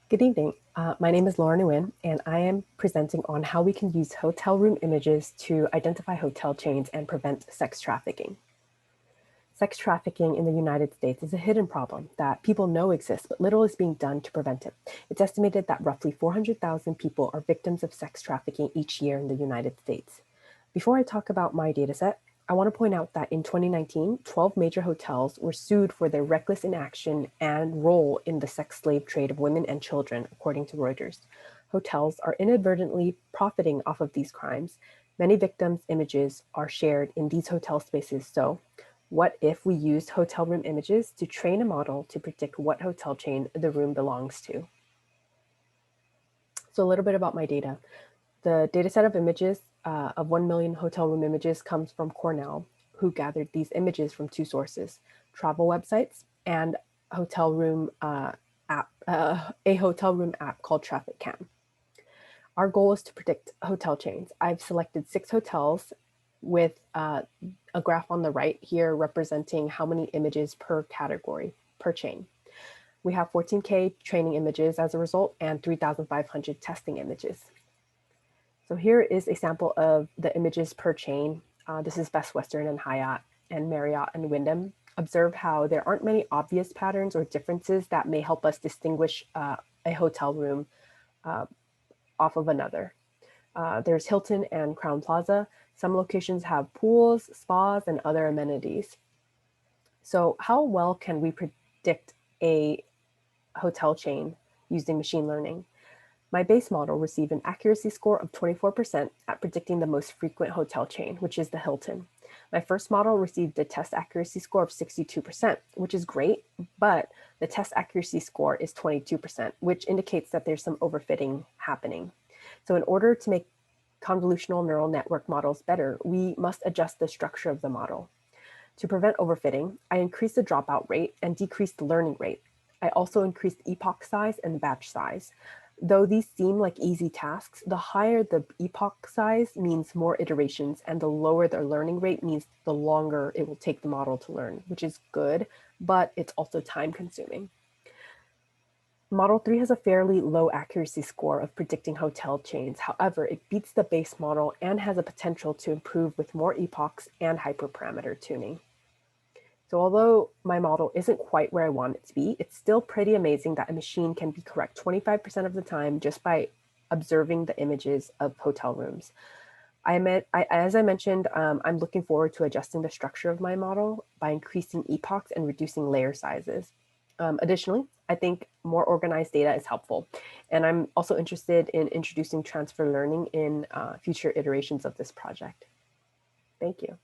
Good evening. My name is Laura Nguyen, and I am presenting on how we can use hotel room images to identify hotel chains and prevent sex trafficking. Sex trafficking in the United States is a hidden problem that people know exists, but little is being done to prevent it. It's estimated that roughly 400,000 people are victims of sex trafficking each year in the United States. Before I talk about my dataset, I want to point out that in 2019, 12 major hotels were sued for their reckless inaction and role in the sex slave trade of women and children, according to Reuters. Hotels are inadvertently profiting off of these crimes. Many victims' images are shared in these hotel spaces. So, what if we used hotel room images to train a model to predict what hotel chain the room belongs to? So, a little bit about my data. The dataset of images of 1 million hotel room images comes from Cornell, who gathered these images from two sources, travel websites and hotel room a hotel room app called Trafficking. Our goal is to predict hotel chains. I've selected 6 hotels with a graph on the right here representing how many images per category, per chain. We have 14K training images as a result and 3,500 testing images. So here is a sample of the images per chain. This is Best Western and Hyatt and Marriott and Wyndham. Observe how there aren't many obvious patterns or differences that may help us distinguish a hotel room off of another. There's Hilton and Crown Plaza. Some locations have pools, spas, and other amenities. So how well can we predict a hotel chain using machine learning? My base model received an accuracy score of 24% at predicting the most frequent hotel chain, which is the Hilton. My first model received a test accuracy score of 62%, which is great, but the test accuracy score is 22%, which indicates that there's some overfitting happening. So in order to make convolutional neural network models better, we must adjust the structure of the model. To prevent overfitting, I increased the dropout rate and decreased the learning rate. I also increased epoch size and batch size. Though these seem like easy tasks, the higher the epoch size means more iterations, and the lower the learning rate means the longer it will take the model to learn, which is good, but it's also time consuming. Model 3 has a fairly low accuracy score of predicting hotel chains. However, it beats the base model and has a potential to improve with more epochs and hyperparameter tuning. So although my model isn't quite where I want it to be, it's still pretty amazing that a machine can be correct 25% of the time just by observing the images of hotel rooms. As I mentioned, I'm looking forward to adjusting the structure of my model by increasing epochs and reducing layer sizes. Additionally, I think more organized data is helpful. And I'm also interested in introducing transfer learning in future iterations of this project. Thank you.